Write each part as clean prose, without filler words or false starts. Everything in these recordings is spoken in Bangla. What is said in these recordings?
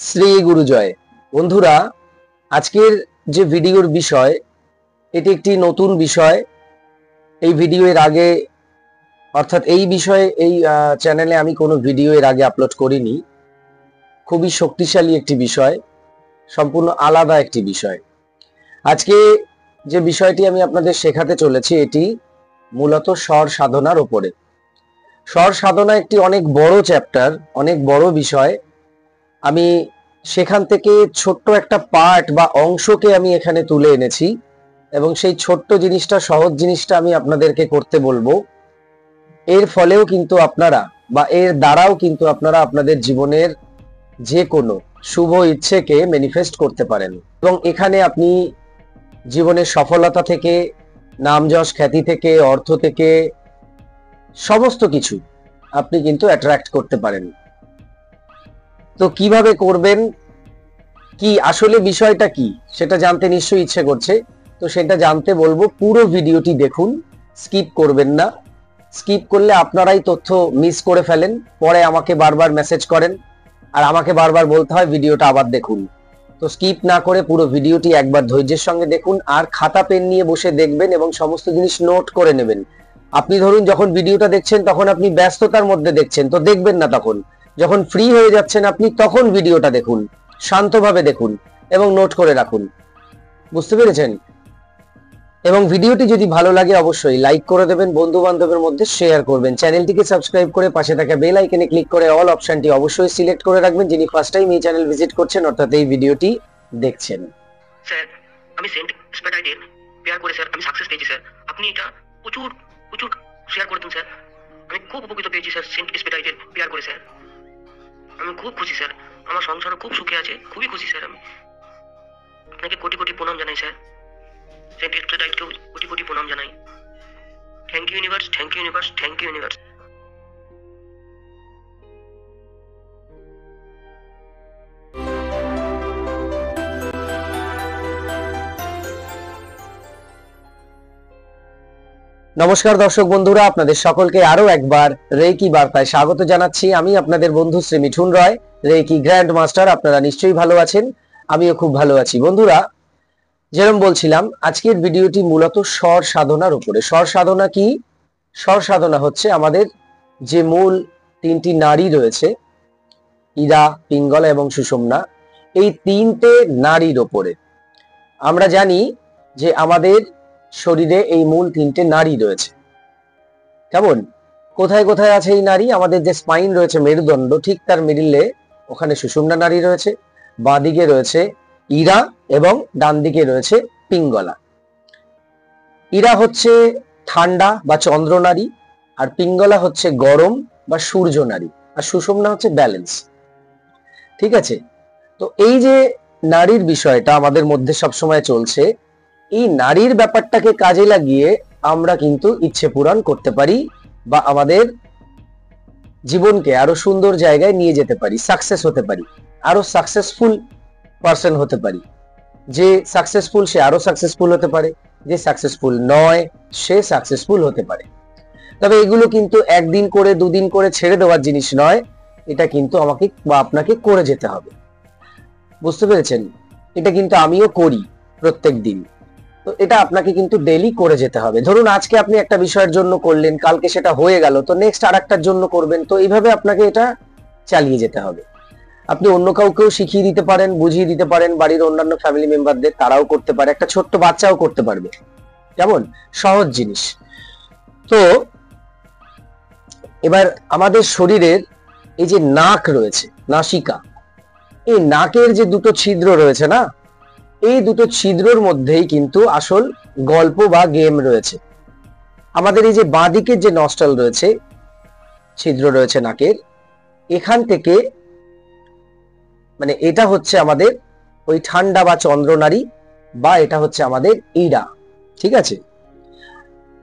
শ্রী গুরুজয়। বন্ধুরা, আজকের যে ভিডিওর বিষয়, এটি একটি নতুন বিষয়। এই ভিডিও এর আগে অর্থাৎ এই বিষয়ে এই চ্যানেলে আমি কোনো ভিডিও এর আগে আপলোড করিনি। খুবই শক্তিশালী একটি বিষয়, সম্পূর্ণ আলাদা একটি বিষয়। আজকে যে বিষয়টি আমি আপনাদের শেখাতে চলেছি এটি মূলত স্বর সাধনার উপরে। স্বর সাধনা একটি অনেক বড় চ্যাপ্টার, অনেক বড় বিষয়। আমি সেখান থেকে ছোট্ট একটা পার্ট বা অংশকে আমি এখানে তুলে এনেছি এবং সেই ছোট্ট জিনিসটা, সহজ জিনিসটা আমি আপনাদেরকে করতে বলবো। এর ফলেও কিন্তু আপনারা বা এর দ্বারাও কিন্তু আপনারা আপনাদের জীবনের যে কোনো শুভ ইচ্ছেকে ম্যানিফেস্ট করতে পারেন এবং এখানে আপনি জীবনের সফলতা থেকে, নাম যশ খ্যাতি থেকে, অর্থ থেকে, সমস্ত কিছু আপনি কিন্তু অ্যাট্রাক্ট করতে পারেন। তো কিভাবে করবেন, কি আসলে বিষয়টা কি, সেটা জানতে নিশ্চয়ই ইচ্ছে করছে। তো সেটা জানতে বলবো পুরো ভিডিওটি দেখুন, স্কিপ করবেন না। স্কিপ করলে আপনারাই তথ্য মিস করে ফেলেন, পরে আমাকে বারবার মেসেজ করেন আর আমাকে বারবার বলতে হয় ভিডিওটা আবার দেখুন। তো স্কিপ না করে পুরো ভিডিওটি একবার ধৈর্যের সঙ্গে দেখুন আর খাতা পেন নিয়ে বসে দেখবেন এবং সমস্ত জিনিস নোট করে নেবেন। আপনি ধরুন যখন ভিডিওটা দেখছেন তখন আপনি ব্যস্ততার মধ্যে দেখছেন, তো দেখবেন না। তখন যখন ফ্রি হয়ে যাচ্ছেন আপনি, তখন ভিডিওটা দেখুন, শান্তভাবে দেখুন এবং নোট করে রাখুন। বুঝতে পেরেছেন? এবং ভিডিওটি যদি ভালো লাগে অবশ্যই লাইক করে দেবেন, বন্ধু বান্ধবের মধ্যে শেয়ার করবেন, চ্যানেলটিকে সাবস্ক্রাইব করে পাশে থাকা বেল আইকনে ক্লিক করে অল অপশনটি অবশ্যই সিলেক্ট করে রাখবেন যিনি ফার্স্ট টাইম এই চ্যানেল ভিজিট করছেন অর্থাৎ এই ভিডিওটি দেখছেন। স্যার, আমি সেন্ট স্পেটাইটের পেয়ার করে স্যার আমি সাকসেস পেয়েছি স্যার। আপনি এটা প্রচুর প্রচুর শেয়ার করে দিন স্যার। আমি খুব উপকৃত পেয়েছি স্যার সেন্ট স্পেটাইটের পেয়ার করে স্যার। আমি খুব খুশি স্যার, আমার সংসারও খুব সুখে আছে, খুবই খুশি স্যার। আমি আপনাকে কোটি কোটি প্রণাম জানাই স্যার। সেন্ট স্পেটাইটকেও কোটি কোটি প্রণাম জানাই। Thank you universe, thank you universe, thank you universe. নমস্কার দর্শক বন্ধুরা, আপনাদের সকলকে আরো একবার রেকি বার্তায় স্বাগত জানাচ্ছি। আমি আপনাদের বন্ধু শ্রী মিঠুন রয়, রেকি গ্র্যান্ড মাস্টার। আপনারা নিশ্চয়ই ভালো আছেন, আমিও খুব ভালো আছি। বন্ধুরা, যেরকম বলছিলাম, আজকের ভিডিওটি মূলত স্বর সাধনার উপরে। স্বর সাধনা কি? স্বর সাধনা হচ্ছে আমাদের যে মূল তিনটি নাড়ি রয়েছে, ইরা, পিঙ্গলা এবং সুষুম্না, এই তিনটে নাড়ির ওপরে। আমরা জানি যে আমাদের শরীরে এই মূল তিনটে নাড়ি রয়েছে। কেমন? কোথায় কোথায় আছে এই নাড়ি? আমাদের যে স্পাইন রয়েছে, মেরুদণ্ড, ঠিক তার মিডিলে ওখানে সুষুম্না নাড়ি রয়েছে, বাঁ দিকে রয়েছে ইরা এবং ডান দিকে রয়েছে পিঙ্গলা। ইরা হচ্ছে ঠান্ডা বা চন্দ্র নাড়ি, আর পিঙ্গলা হচ্ছে গরম বা সূর্য নাড়ি, আর সুষুম্না হচ্ছে ব্যালেন্স। ঠিক আছে? তো এই যে নারীর বিষয়টা আমাদের মধ্যে সবসময় চলছে, এই নারীর ব্যাপারটাকে কাজে লাগিয়ে আমরা কিন্তু ইচ্ছে পূরণ করতে পারি বা আমাদের জীবনকে আরো সুন্দর জায়গায় নিয়ে যেতে পারি, সাকসেস হতে পারি, আরো সাকসেসফুল পার্সন হতে পারি। যে সাকসেসফুল সে আরো সাকসেসফুল হতে পারে, যে সাকসেসফুল নয় সে সাকসেসফুল হতে পারে। তবে এগুলো কিন্তু একদিন করে দুদিন করে ছেড়ে দেওয়ার জিনিস নয়, এটা কিন্তু আমাকে বা আপনাকে করে যেতে হবে। বুঝতে পেরেছেন? এটা কিন্তু আমিও করি প্রত্যেক দিন। তো এটা আপনাকে কিন্তু ডেইলি করে যেতে হবে। ধরুন আজকে আপনি একটা বিষয়ের জন্য করলেন, কালকে সেটা হয়ে গেল, তো নেক্সট আরেকটার জন্য করবেন। তো এইভাবে আপনাকে এটা চালিয়ে যেতে হবে। আপনি অন্য কাউকেও শিখিয়ে দিতে পারেন, বুঝিয়ে দিতে পারেন, বাড়ির অন্যান্য ফ্যামিলি মেম্বারদের, তারাও করতে পারে, একটা ছোট্ট বাচ্চাও করতে পারবে। কেমন সহজ জিনিস। তো এবার আমাদের শরীরের এই যে নাক রয়েছে, নাসিকা, এই নাকের যে দুটো ছিদ্র রয়েছে না, এই দুটো ছিদ্রর মধ্যেই কিন্তু আসল গল্প বা গেম রয়েছে। আমাদের এই যে বাঁদিকের যে নস্ট্রাল রয়েছে, ছিদ্র রয়েছে নাকের, এখান থেকে মানে এটা হচ্ছে আমাদের ওই ঠান্ডা বা চন্দ্রনারী, বা এটা হচ্ছে আমাদের ইরা। ঠিক আছে?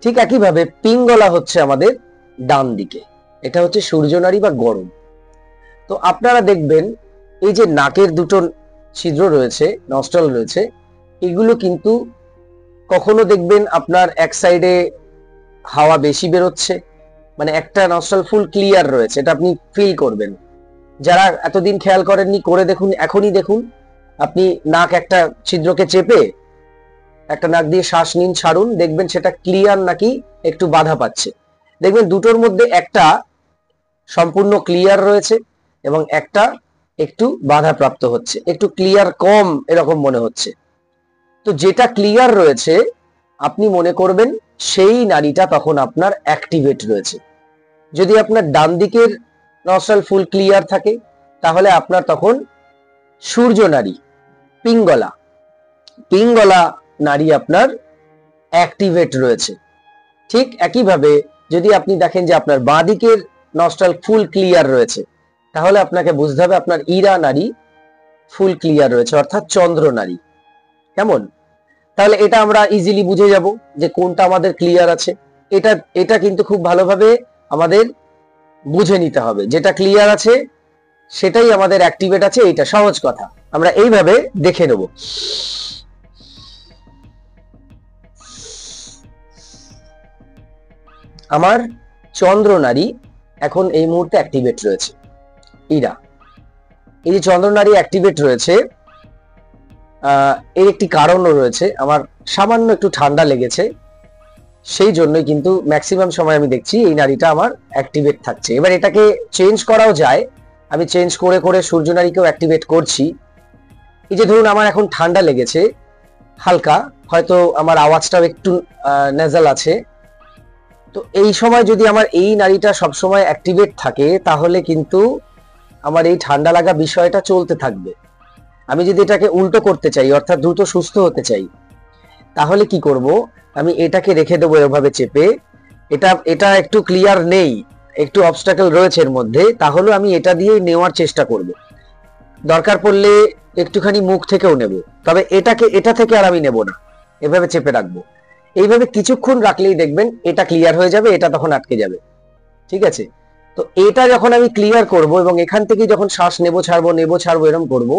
ঠিক একইভাবে পিঙ্গলা হচ্ছে আমাদের ডান দিকে, এটা হচ্ছে সূর্যনারী বা গরম। তো আপনারা দেখবেন এই যে নাকের দুটো ছিদ্র রয়েছে, নস্ট্রাল রয়েছে, এগুলো কিন্তু কখনো দেখবেন আপনার এক সাইডে হাওয়া বেশি বেরোচ্ছে, মানে একটা নস্ট্রাল ফুল ক্লিয়ার রয়েছে, এটা আপনি ফিল করবেন। যারা এতদিন খেয়াল করেননি করে দেখুন, এখনই দেখুন। আপনি নাক একটা ছিদ্রকে চেপে একটা নাক দিয়ে শ্বাস নিন, ছাড়ুন, দেখবেন সেটা ক্লিয়ার নাকি একটু বাধা পাচ্ছে। দেখবেন দুটোর মধ্যে একটা সম্পূর্ণ ক্লিয়ার রয়েছে এবং একটা একটু বাধাপ্রাপ্ত হচ্ছে, একটু ক্লিয়ার কম এরকম মনে হচ্ছে। তো যেটা ক্লিয়ার রয়েছে আপনি মনে করবেন সেই নাড়িটা তখন আপনার অ্যাক্টিভেট রয়েছে। যদি আপনার ডান দিকের নস্ট্রাল ফুল ক্লিয়ার থাকে তাহলে আপনার তখন সূর্য নাড়ি, পিঙ্গলা পিঙ্গলা নাড়ি আপনার অ্যাক্টিভেট রয়েছে। ঠিক একইভাবে যদি আপনি দেখেন যে আপনার বাঁ দিকের নস্ট্রাল ফুল ক্লিয়ার রয়েছে তাহলে আপনাকে বুঝতে হবে আপনার ইরা নাড়ি ফুল ক্লিয়ার রয়েছে, অর্থাৎ চন্দ্র নাড়ি। কেমন? তাহলে এটা আমরা ইজিলি বুঝে যাব যে কোনটা আমাদের ক্লিয়ার আছে। এটা এটা কিন্তু খুব ভালোভাবে আমাদের বুঝে নিতে হবে, যেটা ক্লিয়ার আছে সেটাই আমাদের অ্যাক্টিভেট আছে। এইটা সহজ কথা, আমরা এইভাবে দেখে নেব। আমার চন্দ্র নাড়ি এখন এই মুহূর্তে অ্যাক্টিভেট রয়েছে, ইরা। এই যে চন্দ্র নাড়ি অ্যাক্টিভেট রয়েছে, এর একটি কারণও রয়েছে। আমার সামান্য একটু ঠান্ডা লেগেছে, সেই জন্যই কিন্তু ম্যাক্সিমাম সময় আমি দেখছি এই নাড়িটা আমার অ্যাক্টিভেট থাকছে। এবার এটাকে চেঞ্জ করাও যায়, আমি চেঞ্জ করে করে সূর্য নাড়িকেও অ্যাক্টিভেট করছি। এই যে ধরুন আমার এখন ঠান্ডা লেগেছে হালকা, হয়তো আমার আওয়াজটাও একটু নেজাল আছে, তো এই সময় যদি আমার এই নাড়িটা সবসময় অ্যাক্টিভেট থাকে তাহলে কিন্তু আমার এই ঠান্ডা লাগা বিষয়টা চলতে থাকবে। আমি যদি এটাকে উল্টো করতে চাই, অর্থাৎ দ্রুত সুস্থ হতে চাই, তাহলে কি করব, আমি এটাকে রেখে দেবো এভাবে চেপে। এটা একটু ক্লিয়ার নেই, একটু অবস্টাকল রয়েছে এর মধ্যে, তাহলে আমি এটা দিয়ে নেওয়ার চেষ্টা করব। দরকার পড়লে একটুখানি মুখ থেকেও নেব, তবে এটা থেকে আর আমি নেব না, এভাবে চেপে রাখবো। এইভাবে কিছুক্ষণ রাখলেই দেখবেন এটা ক্লিয়ার হয়ে যাবে, এটা তখন আটকে যাবে। ঠিক আছে? তো এটা যখন আমি ক্লিয়ার করব এবং এখান থেকে যখন শ্বাস নেবো ছাড়বো এরকম করব,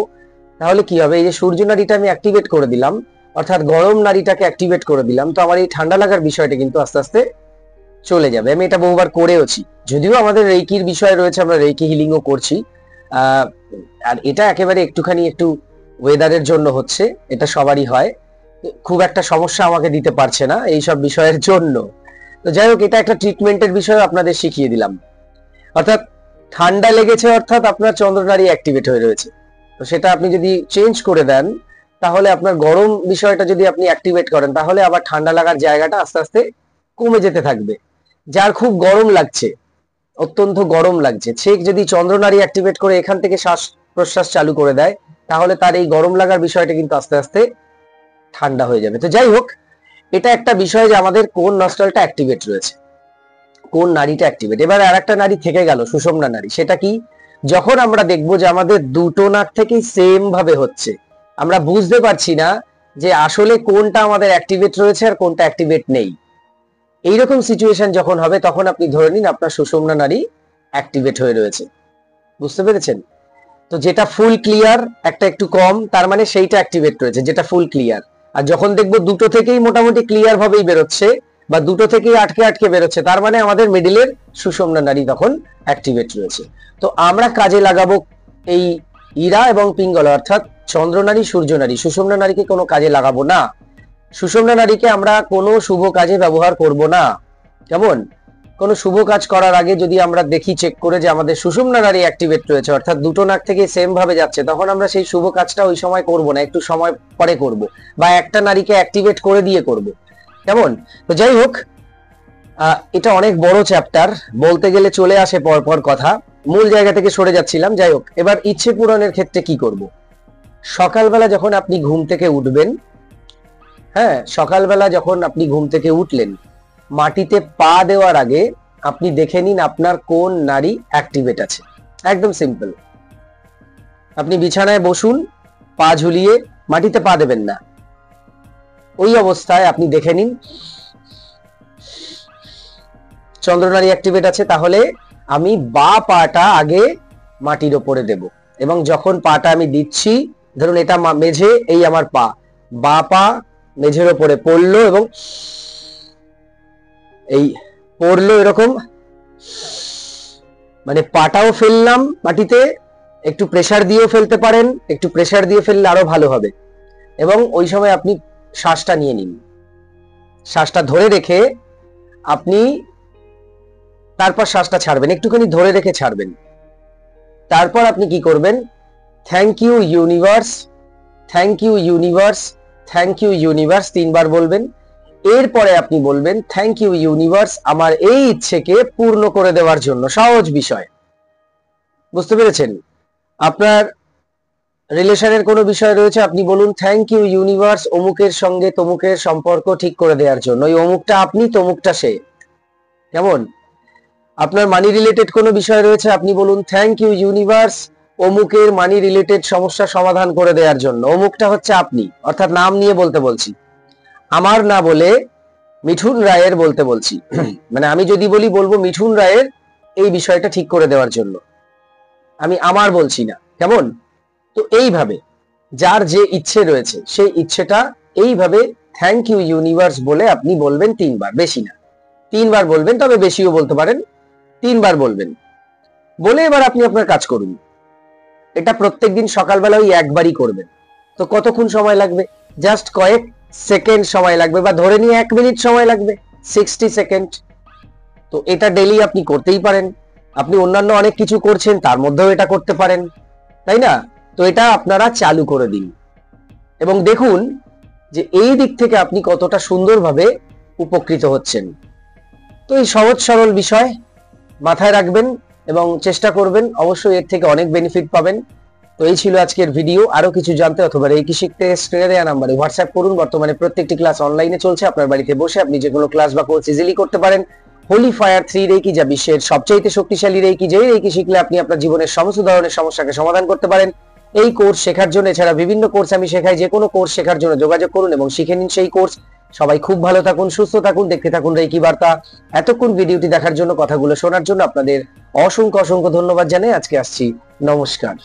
তাহলে কি হবে, এই যে সূর্য নাড়িটা আমি অ্যাক্টিভেট করে দিলাম, অর্থাৎ গরম নাড়িটাকে অ্যাক্টিভেট করে দিলাম, তো আমার এই ঠান্ডা লাগার বিষয়টা কিন্তু আস্তে আস্তে চলে যাবে। আমি এটা বহুবার করেওছি, যদিও আমাদের রেইকির বিষয় রয়েছে, আমরা রেইকি হিলিংও করছি। আর এটা একেবারে একটু ওয়েদারের জন্য হচ্ছে, এটা সবারই হয়, খুব একটা সমস্যা আমাকে দিতে পারছে না এই সব বিষয়ের জন্য। তো যাই হোক, এটা একটা ট্রিটমেন্টের বিষয় আপনাদের শিখিয়ে দিলাম। অর্থাৎ ঠান্ডা লেগেছে অর্থাৎ আপনার চন্দ্রনাড়ি অ্যাক্টিভেট হয়ে রয়েছে, তো সেটা আপনি যদি চেঞ্জ করে দেন তাহলে আপনার গরম বিষয়টা যদি আপনি অ্যাক্টিভেট করেন তাহলে আবার ঠান্ডা লাগার জায়গাটা আস্তে আস্তে কমে যেতে থাকবে। যার খুব গরম লাগছে, অত্যন্ত গরম লাগছে, সে যদি চন্দ্রনাড়ি অ্যাক্টিভেট করে এখান থেকে শ্বাস প্রশ্বাস চালু করে দেয় তাহলে তার এই গরম লাগার বিষয়টা কিন্তু আস্তে আস্তে ঠান্ডা হয়ে যাবে। তো যাই হোক, এটা একটা বিষয় যে আমাদের কোন নস্ট্রালটা অ্যাক্টিভেট রয়েছে, কোন নাড়িটা অ্যাক্টিভেট। এবার আর একটা নাড়ি থেকে গেল, সুষুম্না নাড়ি। সেটা কি? যখন আমরা দেখবো যে আমাদের দুটো নাক থেকেই সেম ভাবে হচ্ছে, আমরা বুঝতে পারছি না যে আসলে কোনটা আমাদের অ্যাক্টিভেট রয়েছে আর কোনটা অ্যাক্টিভেট নেই, এইরকম সিচুয়েশন যখন হবে তখন আপনি ধরে নিন আপনার সুষুম্না নাড়ি অ্যাক্টিভেট হয়ে রয়েছে। বুঝতে পেরেছেন? তো যেটা ফুল ক্লিয়ার একটা একটু কম, তার মানে সেইটা অ্যাক্টিভেট রয়েছে যেটা ফুল ক্লিয়ার। আর যখন দেখবো দুটো থেকেই মোটামুটি ক্লিয়ার ভাবেই বেরোচ্ছে বা দুটো থেকেই আটকে আটকে বেরোচ্ছে, তার মানে আমাদের মিডিলের সুষুম্না নাড়ি তখন অ্যাক্টিভেট রয়েছে। তো আমরা কাজে লাগাবো এই ইরা এবং পিঙ্গলা, অর্থাৎ চন্দ্রনাড়ি সূর্য নাড়ি। সুষুম্না নাড়িকে কোনো কাজে লাগাবো না, সুষুম্না নাড়িকে আমরা কোনো শুভ কাজে ব্যবহার করব না। কেমন? কোনো শুভ কাজ করার আগে যদি আমরা দেখি চেক করে যে আমাদের সুষুম্না নাড়ি অ্যাক্টিভেট রয়েছে, অর্থাৎ দুটো নাক থেকে সেম ভাবে যাচ্ছে, তখন আমরা সেই শুভ কাজটা ওই সময় করব না, একটু সময় পরে করব, বা একটা নারীকে অ্যাক্টিভেট করে দিয়ে করব। কেমন? তো যাই হোক, এটা অনেক বড় চ্যাপ্টার, বলতে গেলে চলে আসে পরপর কথা, মূল জায়গা থেকে সরে যাচ্ছিলাম। যাই হোক, এবার ইচ্ছে পূরণের ক্ষেত্রে কি করব। সকালবেলা যখন আপনি ঘুম থেকে উঠবেন, হ্যাঁ, সকালবেলা যখন আপনি ঘুম থেকে উঠলেন, মাটিতে পা দেওয়ার আগে আপনি দেখে নিন আপনার কোন নাড়ি অ্যাক্টিভেট আছে। একদম সিম্পল। আপনি বিছানায় বসুন, পা ঝুলিয়ে, মাটিতে পা দেবেন না, ওই অবস্থায় আপনি দেখে নিন চন্দ্রনাড়ি অ্যাক্টিভেট আছে। তাহলে আমি বা পাটা আগে মাটির ওপরে দেব, এবং যখন পাটা আমি দিচ্ছি, ধরুন এটা মেঝে, এই আমার পা, বা পা মেঝের ওপরে পড়লো এবং এই পড়লো এরকম, মানে পাটাও ফেললাম মাটিতে একটু প্রেসার দিয়েও ফেলতে পারেন, একটু প্রেসার দিয়ে ফেললে আরো ভালো হবে। এবং ওই সময় আপনি শ্বাসটা নিয়ে নিন, শ্বাসটা ধরে রেখে আপনি তারপর শ্বাসটা ছাড়বেন, একটুখানি ধরে রেখে ছাড়বেন। তারপর আপনি কি করবেন, thank you universe, thank you universe, thank you universe 3 বার বলবেন। এরপরে আপনি বলবেন থ্যাংক ইউ ইউনিভার্স আমার এই ইচ্ছেকে পূর্ণ করে দেওয়ার জন্য। সহজ বিষয়, বুঝতে পেরেছেন? আপনার রিলেশনের কোনো বিষয় রয়েছে, আপনি বলুন থ্যাংক ইউ ইউনিভার্স অমুকের সঙ্গে তমুকের সম্পর্ক ঠিক করে দেওয়ার জন্য। ওই অমুকটা আপনি, তমুকটা সে। কেমন? আপনার মানি রিলেটেড কোনো বিষয় রয়েছে, আপনি বলুন থ্যাংক ইউ ইউনিভার্স অমুকের মানি রিলেটেড সমস্যা সমাধান করে দেওয়ার জন্য। অমুকটা হচ্ছে আপনি, অর্থাৎ নাম নিয়ে বলতে বলছি, আমার না বলে মিঠুন রায়ের বলতে বলছি। মানে আমি যদি বলি, বলবো মিঠুন রায়ের এই বিষয়টা ঠিক করে দেওয়ার জন্য, আমি আমার বলছি না। কেমন? তো এইভাবে যার যে ইচ্ছে রয়েছে সেই ইচ্ছেটা এইভাবে থ্যাংক ইউ ইউনিভার্স বলে আপনি বলবেন 3 বার, বেশি না 3 বার বলবেন, তবে বেশিও বলতে পারেন, 3 বার বলবেন। বলে এবার আপনি আপনার কাজ করুন। এটা প্রত্যেকদিন সকালবেলা ওই একবারই করবেন। তো কতক্ষণ সময় লাগবে? জাস্ট কয়েক সেকেন্ড সময় লাগবে, বা ধরে নিয়ে 1 মিনিট সময় লাগবে, 60 সেকেন্ড। তো এটা ডেইলি আপনি করতেই পারেন। আপনি অন্যান্য অনেক কিছু করছেন, তার মধ্যেও এটা করতে পারেন, তাই না? তো এটা আপনারা চালু করে দিন এবং দেখুন যে এই দিক থেকে আপনি কতটা সুন্দরভাবে উপকৃত হচ্ছেন। তো এই সহজ সরল বিষয় মাথায় রাখবেন এবং চেষ্টা করবেন, অবশ্যই এর থেকে অনেক বেনিফিট পাবেন। তো এই ছিল আজকের ভিডিও। আরো কিছু জানতে অথবা রেকি শিখতে স্ক্রিনে দেওয়া নাম্বারে হোয়াটসঅ্যাপ করুন। বর্তমানে প্রত্যেকটি ক্লাস অনলাইনে চলছে, আপনার বাড়িতে বসে আপনি যে কোনো ক্লাস বা কোর্স ইজিলি করতে পারেন। হোলি ফায়ার 3 রেকি, যা বিশ্বের সবচেয়ে শক্তিশালী রেকি, যেই রেকি শিখলে আপনি আপনার জীবনের সমস্ত ধরনের সমস্যাকে সমাধান করতে পারেন। এই কোর্স শেখার জন্য, এছাড়া বিভিন্ন কোর্স আমি শেখাই, যে কোনো কোর্স শেখার জন্য যোগাযোগ করুন এবং শিখে নিন সেই কোর্স। সবাই খুব ভালো থাকুন, সুস্থ থাকুন, দেখতে থাকুন রেকি বার্তা। এতক্ষণ ভিডিওটি দেখার জন্য, কথাগুলো শোনার জন্য আপনাদের অসংখ্য অসংখ্য ধন্যবাদ জানাই। আজকে আসছি, নমস্কার।